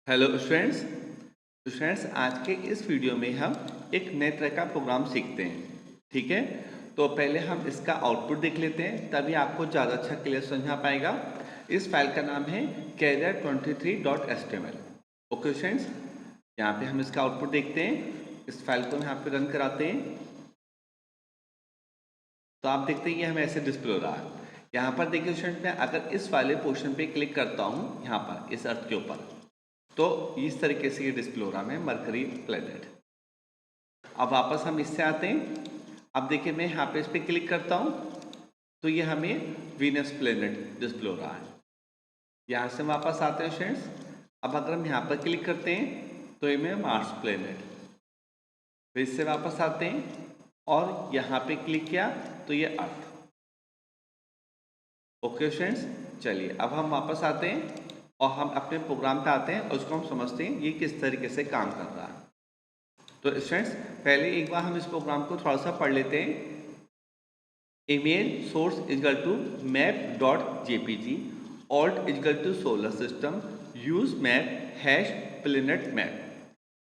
Hello students आज के इस वीडियो में हम एक नए तरह का प्रोग्राम सीखते हैं। ठीक है, तो पहले हम इसका आउटपुट देख लेते हैं, तभी आपको ज़्यादा अच्छा क्लियर समझ आ पाएगा। इस फाइल का नाम है career23.html। ओके स्टूडेंट्स, यहाँ पे हम इसका आउटपुट देखते हैं। इस फाइल को यहाँ पे रन कराते हैं तो आप देखते हैं कि हमें ऐसे डिस्प्ले हो रहा है। यहाँ पर देखिए स्टूडेंट, मैं अगर इस वाले पोर्शन पे क्लिक करता हूँ, यहाँ पर इस अर्थ के ऊपर, तो इस तरीके से ये डिस्प्ले हो रहा है मरकरी प्लेनेट। अब वापस हम इससे आते हैं। अब देखिए मैं यहाँ पे इस पर क्लिक करता हूँ तो ये हमें वीनस प्लेनेट डिस्प्ले हो रहा है। यहाँ से वापस आते हैं स्टूडेंट्स। अब अगर हम यहाँ पर क्लिक करते हैं तो ये में मार्स प्लेनेट। फिर इससे वापस आते हैं और यहाँ पे क्लिक किया तो ये अर्थ। ओके स्टूडेंट्स, चलिए अब हम वापस आते हैं और हम अपने प्रोग्राम पे आते हैं और उसको हम समझते हैं ये किस तरीके से काम कर रहा है। तो स्टूडेंट्स पहले एक बार हम इस प्रोग्राम को थोड़ा सा पढ़ लेते हैं। Image source is equal to map dot JPG, alt is equal to solar system, use map hash planet map.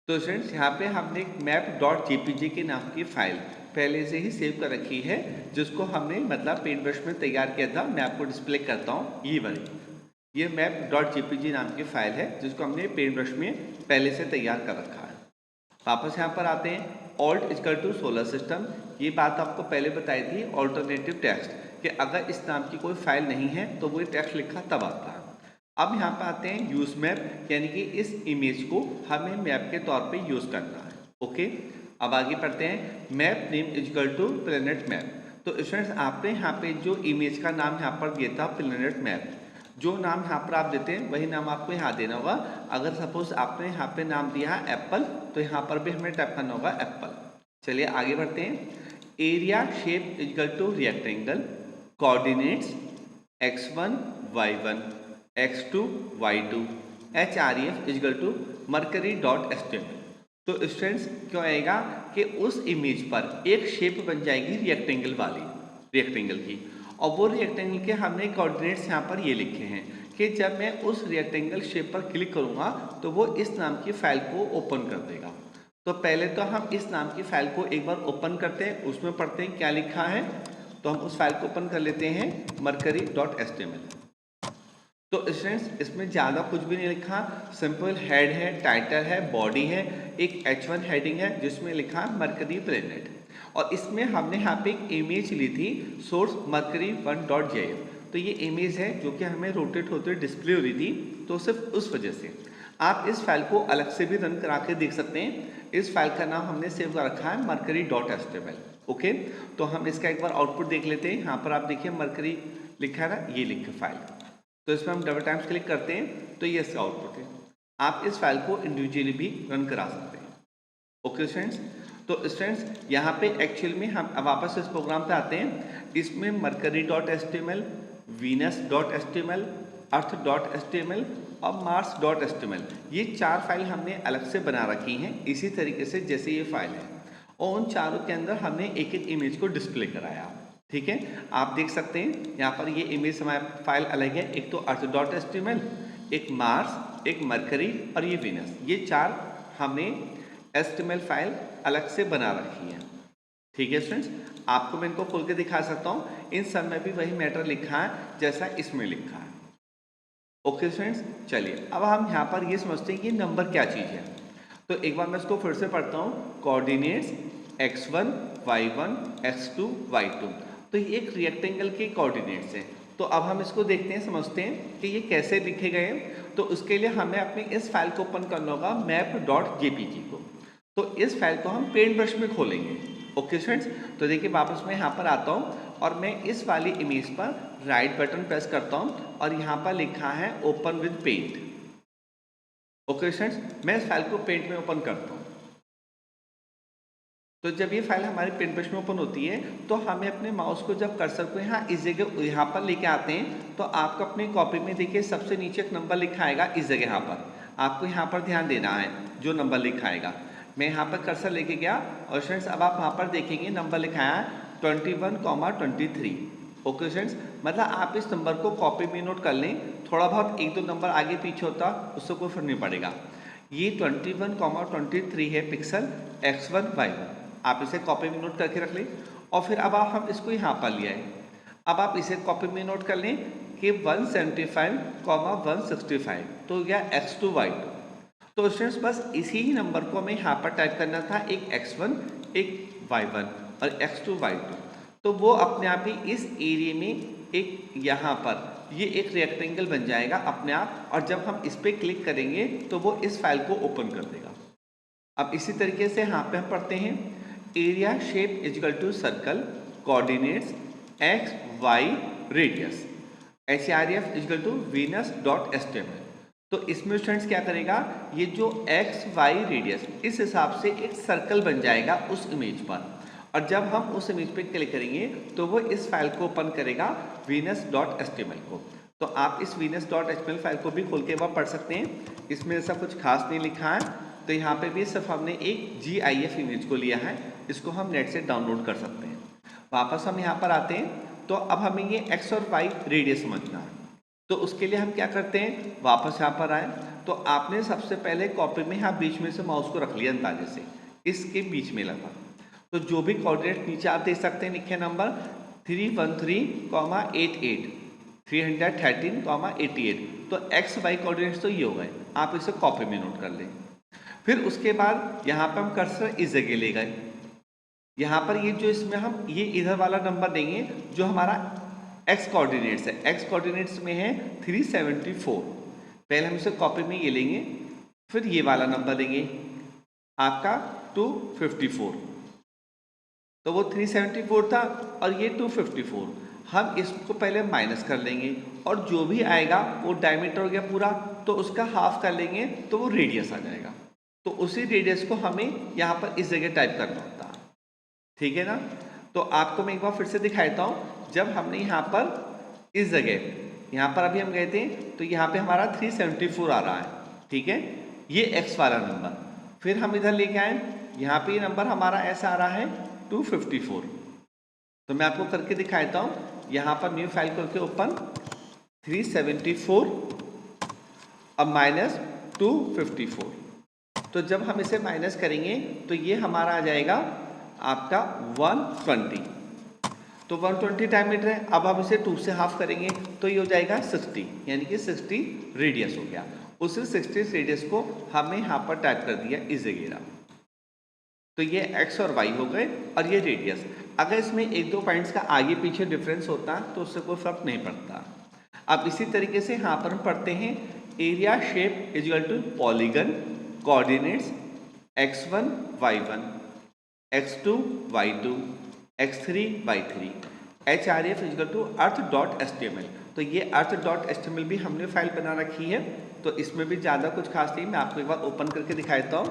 तो स्टूडेंट्स यहाँ पे हमने एक मैप डॉट जेपीजी के नाम की फाइल पहले से ही सेव कर रखी है, जिसको हमने मतलब पेंट ब्रश में तैयार किया था। मैं आपको डिस्प्ले करता हूँ, ये वाली ये मैप डॉट जेपीजी नाम की फाइल है, जिसको हमने पेंट ब्रश में पहले से तैयार कर रखा है। वापस यहाँ पर आते हैं। Alt is equal to solar system, ये बात आपको पहले बताई थी ऑल्टरनेटिव टेक्स्ट, कि अगर इस नाम की कोई फाइल नहीं है तो वो टेक्स्ट लिखा तब आता है। अब यहाँ पर आते हैं यूज मैप, यानी कि इस इमेज को हमें मैप के तौर पे यूज करना है। ओके, अब आगे पढ़ते हैं। Map name is equal to planet map. तो स्टूडेंट्स आपने यहाँ पे जो इमेज का नाम यहाँ पर दिया था प्लेनेट मैप, जो नाम यहाँ पर आप देते हैं वही नाम आपको यहाँ देना होगा। अगर सपोज आपने यहाँ पे नाम दिया है एप्पल, तो यहाँ पर भी हमें टाइप करना होगा एप्पल। चलिए आगे बढ़ते हैं। Area shape equal to rectangle, coordinates x1 y1 x2 y2 href equal to mercury dot html। तो स्टूडेंट्स क्यों आएगा कि उस इमेज पर एक शेप बन जाएगी रेक्टेंगल वाली, रेक्टेंगल की, और वो रेक्टेंगल के हमने कोऑर्डिनेट्स यहाँ पर ये लिखे हैं कि जब मैं उस रेक्टेंगल शेप पर क्लिक करूँगा तो वो इस नाम की फाइल को ओपन कर देगा। तो पहले तो हम इस नाम की फाइल को एक बार ओपन करते हैं, उसमें पढ़ते हैं क्या लिखा है। तो हम उस फाइल को ओपन कर लेते हैं मरकरी डॉट html। तो स्टूडेंट्स इसमें ज़्यादा कुछ भी नहीं लिखा, सिंपल हेड है, टाइटल है, बॉडी है, एक H1 हेडिंग है जिसमें लिखा मरकरी प्लेनेट, और इसमें हमने यहाँ पे एक इमेज ली थी सोर्स mercury1.jf। तो ये इमेज है जो कि हमें रोटेट होते डिस्प्ले हो रही थी, तो सिर्फ उस वजह से आप इस फाइल को अलग से भी रन करा के देख सकते हैं। इस फाइल का नाम हमने सेव कर रखा है mercury.html। ओके, तो हम इसका एक बार आउटपुट देख लेते हैं। यहाँ पर आप देखिए मरकरी लिखा है ना, ये लिखा फाइल। तो इसमें हम डबल टाइम्स क्लिक करते हैं तो ये इसका आउटपुट है। आप इस फाइल को इंडिविजुअली भी रन करा सकते हैं। ओके स्टूडेंट्स, तो स्टूडेंट्स यहाँ पे एक्चुअल में हम वापस इस प्रोग्राम पे आते हैं। इसमें mercury dot html, Venus dot html, अर्थ डॉट html और मार्स डॉट html, ये चार फाइल हमने अलग से बना रखी हैं इसी तरीके से जैसे ये फाइल है, और उन चारों के अंदर हमने एक एक इमेज को डिस्प्ले कराया। ठीक है, आप देख सकते हैं यहाँ पर ये इमेज हमारी फाइल अलग है, एक तो अर्थ डॉट html, एक मार्स, एक मरकरी और ये वीनस, ये चार हमने HTML फाइल अलग से बना रखी है। ठीक है स्टूडेंट्स, आपको मैं इनको खोल के दिखा सकता हूँ। इन सब में भी वही मैटर लिखा है जैसा इसमें लिखा है। ओके स्टूडेंट्स, चलिए अब हम यहाँ पर ये समझते हैं कि नंबर क्या चीज़ है। तो एक बार मैं इसको फिर से पढ़ता हूँ। Coordinates x1 y1 x2 y2, तो ये एक रेक्टेंगल के कोऑर्डिनेट्स हैं। तो अब हम इसको देखते हैं, समझते हैं कि ये कैसे लिखे गए हैं। तो उसके लिए हमें अपनी इस फाइल को ओपन करना होगा मैप डॉट जेपीजी को। तो इस फाइल को हम पेंट ब्रश में खोलेंगे। ओके स्टूडेंट्स, तो देखिए वापस मैं यहाँ पर आता हूँ और मैं इस वाली इमेज पर राइट बटन प्रेस करता हूँ और यहाँ पर लिखा है open with paint. Okay students, मैं इस फाइल को पेंट में ओपन करता हूँ। तो जब ये फाइल हमारे पेंट ब्रश में ओपन होती है तो हमें अपने माउस को जब कर्सर को यहाँ इस जगह यहाँ पर लेके आते हैं तो आपको अपनी कॉपी में देखिए सबसे नीचे एक नंबर लिखा आएगा इस जगह, यहाँ पर आपको यहाँ पर ध्यान देना है जो नंबर लिखा आएगा। मैं यहाँ पर कर्सर लेके गया और स्टूडेंट्स अब आप वहाँ पर देखेंगे नंबर लिखा है 21,23। ओके स्टूडेंट्स, मतलब आप इस नंबर को कॉपी में नोट कर लें, थोड़ा बहुत एक दो नंबर आगे पीछे होता उससे कोई फर्क नहीं पड़ेगा। ये 21,23 है पिक्सल x1 y1, आप इसे कॉपी में नोट करके रख लें। और फिर अब आप हम इसको यहाँ पर ले आए, अब आप इसे कॉपी में नोट कर लें कि 175,165 तो हो गया x2 y2। तो स्टूडेंट्स बस इसी ही नंबर को हमें यहाँ पर टाइप करना था, एक x1 एक y1 और x2 y2। तो वो अपने आप ही इस एरिया में एक यहाँ पर ये एक रेक्टेंगल बन जाएगा अपने आप, और जब हम इस पर क्लिक करेंगे तो वो इस फाइल को ओपन कर देगा। अब इसी तरीके से यहाँ पे हम पढ़ते हैं area shape equal to circle coordinates x y radius HRF equal to venus.html। तो इसमें स्टूडेंट्स क्या करेगा, ये जो x y रेडियस इस हिसाब से एक सर्कल बन जाएगा उस इमेज पर, और जब हम उस इमेज पे क्लिक करेंगे तो वो इस फाइल को ओपन करेगा venus.html को। तो आप इस venus.html फाइल को भी खोल के वह पढ़ सकते हैं, इसमें ऐसा कुछ खास नहीं लिखा है। तो यहाँ पे भी सिर्फ हमने एक GIF इमेज को लिया है, इसको हम नेट से डाउनलोड कर सकते हैं। वापस हम यहाँ पर आते हैं, तो अब हमें ये x और y रेडियस समझना है। तो उसके लिए हम क्या करते हैं, वापस यहाँ पर आए, तो आपने सबसे पहले कॉपी में यहाँ बीच में से माउस को रख लिया अंदाजे से, इसके बीच में लगा। तो जो भी कोऑर्डिनेट नीचे आप देख सकते हैं लिखे नंबर 313,88 313,88। तो x y कोऑर्डिनेट्स तो ये हो गए, आप इसे कॉपी में नोट कर लें। फिर उसके बाद यहाँ पर हम कर्सर इस जगह ले गए, यहाँ पर ये जो इसमें हम ये इधर वाला नंबर देंगे जो हमारा x कोऑर्डिनेट्स है, x कोऑर्डिनेट्स में है 374। पहले हम इसे कॉपी में ये लेंगे, फिर ये वाला नंबर देंगे आपका 254। तो वो 374 था और ये 254, हम इसको पहले माइनस कर लेंगे और जो भी आएगा वो डायमीटर हो गया पूरा, तो उसका हाफ कर लेंगे तो वो रेडियस आ जाएगा। तो उसी रेडियस को हमें यहाँ पर इस जगह टाइप करना होता है, ठीक है ना। तो आपको मैं एक बार फिर से दिखा देता हूँ, जब हमने यहाँ पर इस जगह, यहाँ पर अभी हम गए थे तो यहाँ पे हमारा 374 आ रहा है, ठीक है, ये x वाला नंबर। फिर हम इधर लेके आए, यहाँ पे ये नंबर हमारा ऐसा आ रहा है 254। तो मैं आपको करके दिखा देता हूँ, यहाँ पर न्यू फाइल करके ओपन 374 अब माइनस 254। तो जब हम इसे माइनस करेंगे तो ये हमारा आ जाएगा आपका 120। तो 120 डायमीटर है, अब हम इसे 2 से हाफ करेंगे तो ये हो जाएगा 60, यानी कि 60 रेडियस हो गया। उसी 60 रेडियस को हमने यहाँ पर टाइप कर दिया इस जगह। तो ये x और y हो गए और ये रेडियस। अगर इसमें एक दो पॉइंट्स का आगे पीछे डिफरेंस होता तो उससे कोई फर्क नहीं पड़ता। अब इसी तरीके से यहाँ पर हम पढ़ते हैं area shape equal to polygon coordinates x1 y1 x2 y2 x3 y3 HRF equal to अर्थ.html। तो ये अर्थ.html भी हमने फाइल बना रखी है, तो इसमें भी ज़्यादा कुछ खास नहीं, मैं आपको एक बार ओपन करके दिखा देता हूँ।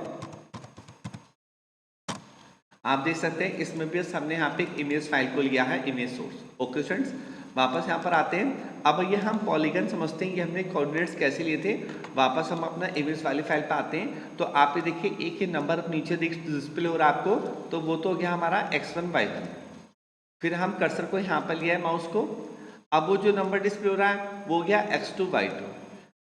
आप देख सकते हैं इसमें भी हमने यहाँ पे एक इमेज फाइल को लिया है, इमेज सोर्स। ओके स्टूडेंट्स, वापस यहाँ पर आते हैं। अब ये हम पॉलीगन समझते हैं कि हमने कोऑर्डिनेट्स कैसे लिए थे। वापस हम अपना इमेज वाली फाइल पे आते हैं, तो आप ये देखिए एक ही नंबर नीचे डिस्प्ले हो रहा है आपको, तो वो तो हो गया हमारा x1 y1। फिर हम कर्सर को यहाँ पर लिया है माउस को, अब वो जो नंबर डिस्प्ले हो रहा है वो गया x2 y2।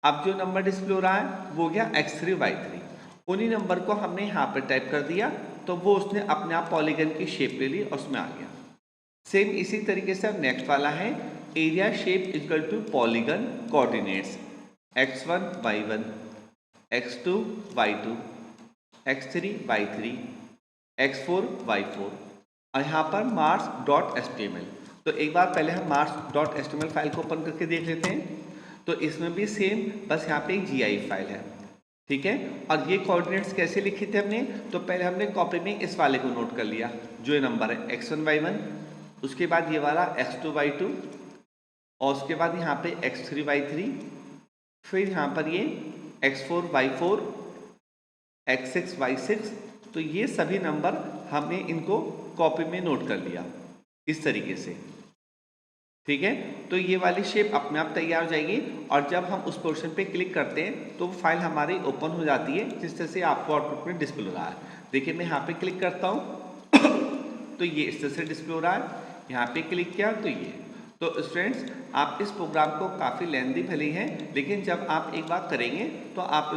अब जो नंबर डिस्प्ले हो रहा है वो गया x3 y3। उन्हीं नंबर को हमने यहाँ पर टाइप कर दिया, तो वो उसने अपने आप पॉलीगन की शेप ले ली और उसमें आ गया। सेम इसी तरीके से अब नेक्स्ट वाला है area shape equal to polygon coordinates x1 y1 x2 y2 x3 y3 x4 y4 और यहाँ पर marks.html। तो एक बार पहले हम marks.html फाइल को ओपन करके देख लेते हैं। तो इसमें भी सेम, बस यहाँ पे एक GIF फाइल है, ठीक है। और ये कोऑर्डिनेट्स कैसे लिखे थे हमने, तो पहले हमने कॉपी में इस वाले को नोट कर लिया जो ये नंबर है x1 y1, उसके बाद ये वाला x2 y2 और उसके बाद यहाँ पे x3 y3, फिर यहाँ पर ये x4 y4 x6 y6। तो ये सभी नंबर हमने इनको कॉपी में नोट कर लिया इस तरीके से, ठीक है। तो ये वाली शेप अपने आप तैयार हो जाएगी और जब हम उस पोर्शन पे क्लिक करते हैं तो फाइल हमारी ओपन हो जाती है, जिस तरह से आपको आउटपुट में डिस्प्ले हो रहा है। देखिए मैं यहाँ पे क्लिक करता हूँ तो ये इस तरह से डिस्प्ले हो रहा है, यहाँ पे क्लिक किया तो ये। तो स्टूडेंट्स आप इस प्रोग्राम को काफ़ी लेंथी भली है, लेकिन जब आप एक बार करेंगे तो आप